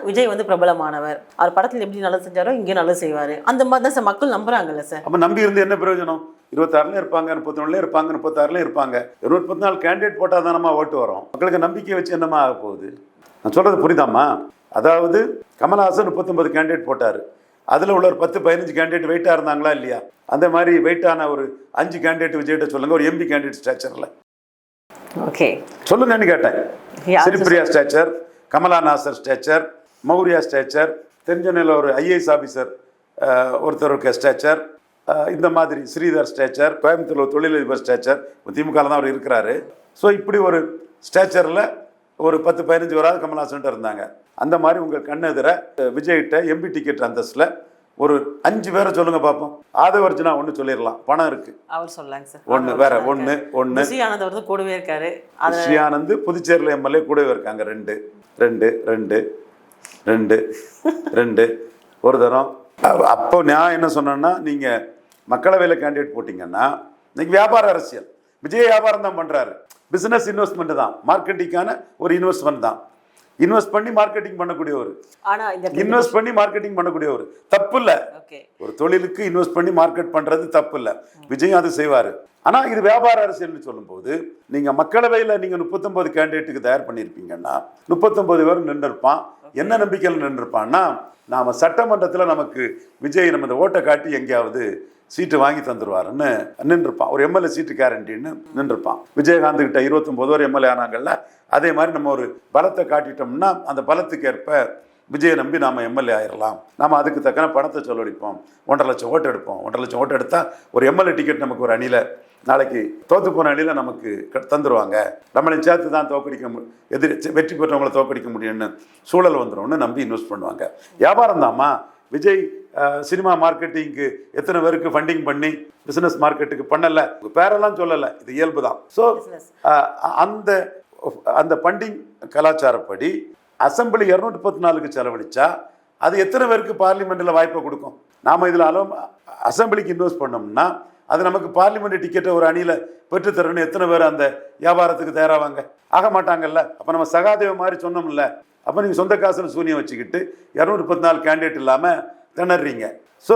விஜய் வந்து பிரபலமானவர், அவர் படத்தில் எப்படி நல்லது செஞ்சாரோ இங்கேயும் நல்லது செய்வார், அந்த மாதிரி தான் சார் மக்கள் நம்புறாங்கல்ல சார். அப்போ நம்பி இருந்து என்ன பிரயோஜனம்? 26 இருப்பாங்க, 31 இருப்பாங்க, 36 இருப்பாங்க. 234 கேண்டிடேட் போட்டால் தானம்மா ஓட்டு வரும். மக்களுக்கு நம்பிக்கை வச்சு என்னம்மா ஆக போகுது? நான் சொல்கிறது புரியுதாம்மா? அதாவது கமல்ஹாசன் 39 கேண்டிடேட் போட்டார். அதில் உள்ள ஒரு 10-15 கேண்டிடேட் வெயிட்டாக இருந்தாங்களா இல்லையா? அந்த மாதிரி வெயிட்டான ஒரு 5 கேண்டிடேட் விஜய்கிட்ட சொல்லுங்கள், ஒரு எம்பி கேண்டிடேட் ஸ்ட்ரக்சரில் ஓகே சொல்லுங்கன்னு கேட்டேன். Sripriya structure, Kamala Nassar structure, Maurya structure, தெரிஞ்சனில் ஒரு ஐஏஎஸ் ஆஃபீஸர் ஒருத்தருக்கு ஸ்ட்ரக்சர், இந்த மாதிரி ஸ்ரீதர் ஸ்ட்ரக்சர், கோயம்புத்தூர் ஒரு தொழிலதிபர் ஸ்ட்ரக்சர், திமுகவில் தான் அவர் இருக்கிறாரு. ஸோ இப்படி ஒரு ஸ்ட்ரக்சரில் ஒரு 10-15 வராது கமல்ஹாசன்ட்டு இருந்தாங்க. அந்த மாதிரி உங்கள் கண்ணெதிர விஜய்கிட்ட எம்பி டிக்கெட் அந்தஸ்தில் ஒரு 5 பேரை சொல்லுங்க பார்ப்போம். ஆதவர்ஜுனா ஒன்று சொல்லிடலாம், பணம் இருக்கு, அவர் சொல்லலாங்க சார். ஒன்று வேற ஒன்று ஸ்ரீஆனந்த் வந்து கூடவே இருக்காரு. ஸ்ரீஆனந்த் புதுச்சேரியில் எம்எல்ஏ கூடவே இருக்காங்க. 2 ஒரு தரம். அப்போ நான் என்ன சொன்னேன்னா, நீங்கள் மக்களவையில் கேண்டிடேட் போட்டிங்கன்னா இன்னைக்கு வியாபார அரசியல். விஜய் வியாபாரம் தான் பண்ணுறாரு, பிஸ்னஸ் இன்வெஸ்ட்மெண்ட் தான், மார்க்கெட்டிங்கான ஒரு இன்வெஸ்ட்மெண்ட் தான். இன்வெஸ்ட் பண்ணி மார்க்கெட்டிங் பண்ணக்கூடியவர், இன்வெஸ்ட் பண்ணி மார்க்கெட்டிங் பண்ணக்கூடியவர், தப்பு இல்லை. ஒரு தொழிலுக்கு இன்வெஸ்ட் பண்ணி மார்க்கெட் பண்றது தப்பு இல்லை, விஜயும் அது செய்வாரு. ஆனா இது வியாபார அரசியல்னு சொல்லும் போது நீங்க மக்களவையில் நீங்க 39 கேண்டிடேட்டுக்கு தயார் பண்ணியிருப்பீங்கன்னா 39 பேரும் நின்று இருப்பான். என்ன நம்பிக்கையில் நின்று இருப்பான்னா, நாம சட்டமன்றத்தில் நமக்கு விஜய் நம்ம இந்த ஓட்டை காட்டி எங்கேயாவது சீட்டு வாங்கி தந்துருவாருன்னு நின்றுப்பான். ஒரு எம்எல்ஏ சீட்டு கேரண்டின்னு நின்றுப்பான். விஜயகாந்த் கிட்ட 29 பேர் எம்எல்ஏ ஆனாங்கல்ல, அதே மாதிரி நம்ம ஒரு பலத்தை காட்டிட்டோம்னா அந்த பலத்துக்கு ஏற்ப விஜயை நம்பி நாம் எம்எல்ஏ ஆயிடலாம். நாம் அதுக்கு தக்கன பணத்தை செலவழிப்போம், 1.5 லட்சம் ஓட்டு எடுப்போம். 1.5 லட்சம் ஓட்டு எடுத்தால் ஒரு எம்எல்ஏ டிக்கெட் நமக்கு ஒரு அணியில் நாளைக்கு தோற்று போன அணியில் நமக்கு தந்துடுவாங்க. நம்மளையும் சேர்த்து தான் வெற்றி பெற்றவங்களை தோற்கடிக்க முடியும்னு சூழல் வந்துடும்னு நம்பி இன்வெஸ்ட் பண்ணுவாங்க. வியாபாரம் தாம்மா. விஜய் சினிமா மார்க்கெட்டிங்க்கு எத்தனை பேருக்கு ஃபண்டிங் பண்ணி பிஸ்னஸ் மார்க்கெட்டுக்கு பண்ணலை, பேரெல்லாம் சொல்லலை, இது இயல்பு தான். ஸோ அந்த ஃபண்டிங் கலாச்சாரப்படி அசம்பிளி 214க்கு செலவழிச்சா அது எத்தனை பேருக்கு பார்லிமெண்ட்டில் வாய்ப்பை கொடுக்கும்? நாம் இதில் அசம்பிளிக்கு இன்வெஸ்ட் பண்ணோம்னா அது நமக்கு பார்லிமெண்ட் டிக்கெட்டை ஒரு அணியில் பெற்றுத்தரணும். எத்தனை பேர் அந்த வியாபாரத்துக்கு தயாராவாங்க? ஆக மாட்டாங்கல்ல. அப்போ நம்ம சகாதேவ மாதிரி சொன்னோம்ல, அப்போ நீங்கள் சொந்த காசில் சூனியம் வச்சுக்கிட்டு 214 கேண்டிடேட் இல்லாமல் திணறீங்க. ஸோ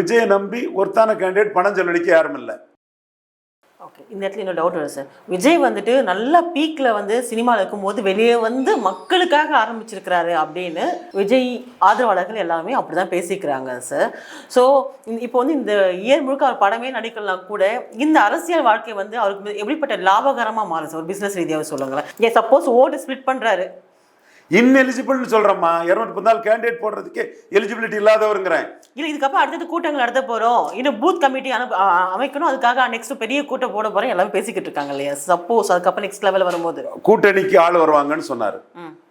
விஜயை நம்பி ஒருத்தான கேண்டிடேட் பணம் செலவழிக்க யாரும் இல்லை. ஓகே, இந்த இடத்துல இன்னொரு டவுட் வருது சார். விஜய் வந்துட்டு நல்லா பீக்கில் வந்து சினிமாவில் இருக்கும்போது வெளியே வந்து மக்களுக்காக ஆரம்பிச்சிருக்கிறாரு அப்படின்னு விஜய் ஆதரவாளர்கள் எல்லாமே அப்படி தான் பேசிக்கிறாங்க சார். ஸோ இப்போ வந்து இந்த இயர் முழுக்க அவர் படமே நடிக்கலாம் கூட இந்த அரசியல் வாழ்க்கை வந்து அவருக்கு எப்படிப்பட்ட லாபகரமாக மாறும் சார்? ஒரு பிஸ்னஸ் ரீதியாக சொல்லுங்களேன். ஏன் சப்போஸ் ஓட்டு ஸ்பிளிட் பண்ணுறாரு, இன்எலிஜிபிள்னு சொல்கிறோம்மா, 214 கேண்டிடேட் போடுறதுக்கே எலிஜிபிலிட்டி இல்லாதவருங்கிறேன். இல்லை, இதுக்கப்புறம் அடுத்தது கூட்டங்கள் நடத்த போகிறோம், இன்னும் பூத் கமிட்டி அமைக்கணும், அதுக்காக நெக்ஸ்ட் பெரிய கூட்டம் போட போகிறோம் எல்லாமே பேசிக்கிட்டு இருக்காங்க இல்லையா? சப்போஸ் அதுக்கப்புறம் நெக்ஸ்ட் லெவல் வரும்போது கூட்டணிக்கு ஆள் வருவாங்கன்னு சொன்னார்.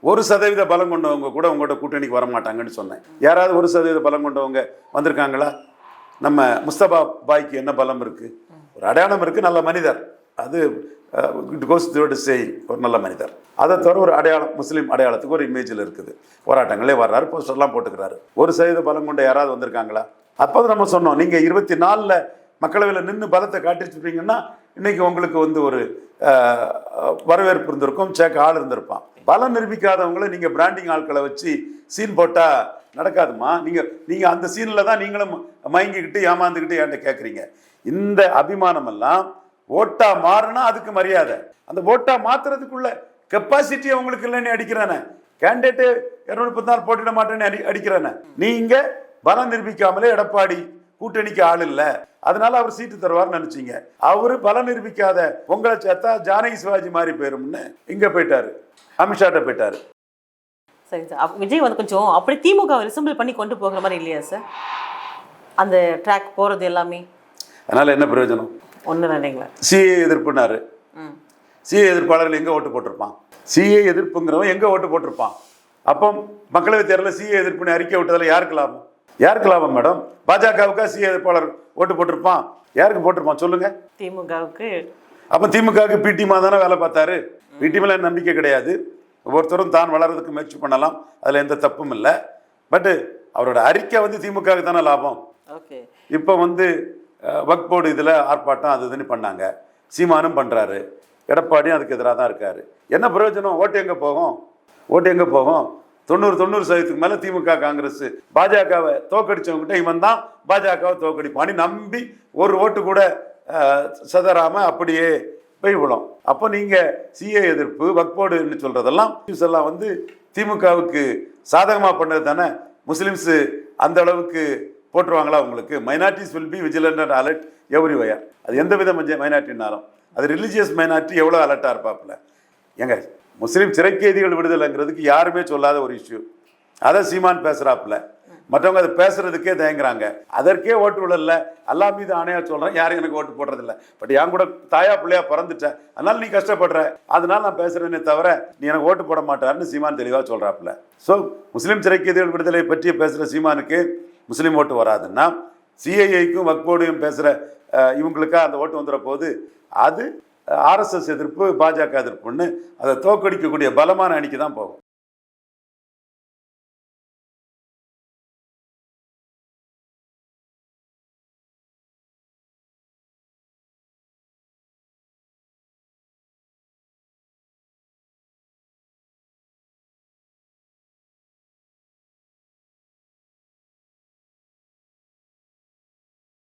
1% பலம் கொண்டவங்க கூட உங்களோட கூட்டணிக்கு வரமாட்டாங்கன்னு சொன்னேன். யாராவது 1% பலம் கொண்டவங்க வந்திருக்காங்களா? நம்ம முஸ்தபா பாய்க்கு என்ன பலம் இருக்குது? ஒரு அடையாளம் இருக்குது, நல்ல மனிதர். அது ஒரு நல்ல மனிதர். அதை தவிர ஒரு அடையாளம், முஸ்லீம் அடையாளத்துக்கு ஒரு இமேஜில் இருக்குது. போராட்டங்களே வர்றாரு, போஸ்டர்லாம் போட்டுக்கிறாரு. 1% பலம் கொண்ட யாராவது வந்திருக்காங்களா? அப்போது நம்ம சொன்னோம், நீங்கள் 24 மக்களவையில் நின்று பலத்தை காட்டிச்சுப்பீங்கன்னா இன்னைக்கு உங்களுக்கு வந்து ஒரு வரவேற்பு இருந்திருக்கும், சேர்க்க ஆள் இருந்திருப்பான். பலம் நிரூபிக்காதவங்களை நீங்கள் பிராண்டிங் ஆட்களை வச்சு சீன் போட்டால் நடக்காதுமா. நீங்கள் அந்த சீனில் தான் நீங்களும் மயங்கிக்கிட்டு ஏமாந்துக்கிட்டு என்கிட்ட கேட்குறீங்க. இந்த அபிமானம் எல்லாம் ஓட்டா மாறினா அதுக்கு மரியாதை. அந்த ஓட்டா மாத்துறதுக்குள்ள கெப்பாசிட்டி அவங்களுக்கு இல்லைன்னு அடிக்கிறானே. கேண்டிடேட்டு 214 போட்டிட மாட்டேன்னு அடிக்கிறானே. நீங்க பலம் நிரூபிக்காமலே எடப்பாடி கூட்டணிக்கு ஆள் இல்லை, அதனால அவர் சீட்டு தருவார்னு நினைச்சீங்க. அவரு பலம் நிரூபிக்காத உங்களை சேர்த்தா ஜானகி சிவாஜி மாதிரி போயிரும்னு இங்க போயிட்டாரு, அமித்ஷாட்ட போயிட்டாரு. சரி சார், விஜய் வந்து கொஞ்சம் அப்படி திமுக ரிசம்பிள் பண்ணி கொண்டு போகிற மாதிரி இல்லையா சார் அந்த ட்ராக் போறது எல்லாமே? அதனால என்ன பிரயோஜனம்? சிஏ எதிர்ப்புனாரு. சிஏ எதிர்ப்பாளர்கள் எங்க ஓட்டு போட்டிருப்பான்? சிஏ எதிர்ப்புங்கிறவன் எங்க ஓட்டு போட்டிருப்பான்? அப்போ மக்களவை தேர்தலில் சிஏ எதிர்ப்புன்னு அறிக்கை விட்டதில் யாருக்கு லாபம்? யாருக்கு லாபம் மேடம்? பாஜகவுக்கா சிஏ எதிர்ப்பாளர் ஓட்டு போட்டிருப்பான்? யாருக்கு போட்டிருப்பான் சொல்லுங்க? திமுகவுக்கு. அப்போ திமுகவுக்கு பிடிமா தானே வேலை பார்த்தாரு. பிடிமேல நம்பிக்கை கிடையாது. ஒவ்வொருத்தரும் தான் வளர்றதுக்கு முயற்சி பண்ணலாம், அதில் எந்த தப்பும் இல்லை. பட்டு அவரோட அறிக்கை வந்து திமுகவுக்கு தானே லாபம். இப்போ வந்து வக்ஃப் போர்டு இதில் ஆர்ப்பாட்டம் அது இதுன்னு பண்ணாங்க, சீமானும் பண்ணுறாரு, எடப்பாடியும் அதுக்கு எதிராக தான் இருக்கார். என்ன பிரயோஜனம்? ஓட்டு எங்கே போகும்? 90% மேலே திமுக காங்கிரஸ் பாஜகவை தோக்கடிச்சவங்ககிட்ட இவன் தான் பாஜகவை தோக்கடிப்பான்னு நம்பி ஒரு ஓட்டு கூட சதறாம அப்படியே போய் விடும். அப்போ நீங்கள் சிஏ எதிர்ப்பு வக்போர்டுன்னு சொல்கிறதெல்லாம் எல்லாம் வந்து திமுகவுக்கு சாதகமாக பண்ணது தானே. முஸ்லிம்ஸு அந்த அளவுக்கு போட்டுருவாங்களா உங்களுக்கு? Minorities will be vigilant and alert everywhere. அது எந்த வித மைனாரிட்டினாலும் அது ரிலீஜியஸ் மைனாரிட்டி எவ்வளோ அலர்ட்டாக இருப்பாப்புல. ஏங்க முஸ்லீம் சிறைக்கைதிகள் விடுதலைங்கிறதுக்கு யாருமே சொல்லாத ஒரு இஷ்யூ. அதை சீமான் பேசுகிறாப்புல, மற்றவங்க அதை பேசுறதுக்கே தயங்குறாங்க. அதற்கே ஓட்டு விடல. அல்லா மீது ஆணையா சொல்கிறேன், யாரும் எனக்கு ஓட்டு போடுறதில்ல. பட் என் கூட தாயா பிள்ளையா பிறந்துட்டேன், அதனால நீ கஷ்டப்படுற, அதனால நான் பேசுகிறேனே தவிர நீ எனக்கு ஓட்டு போட மாட்டாருன்னு சீமான் தெளிவாக சொல்கிறாப்புல. ஸோ முஸ்லீம் சிறைக்கைதிகள் விடுதலை பற்றி பேசுகிற சீமானுக்கு முஸ்லீம் ஓட்டு வராதுன்னா சிஐஐக்கும் வக்போர்டையும் பேசுகிற இவங்களுக்கா அந்த ஓட்டு வந்துடுற போது அது ஆர்எஸ்எஸ் எதிர்ப்பு பாஜக எதிர்ப்புன்னு அதை தோக்கடிக்கக்கூடிய பலமான அணிக்கு தான் போகும்.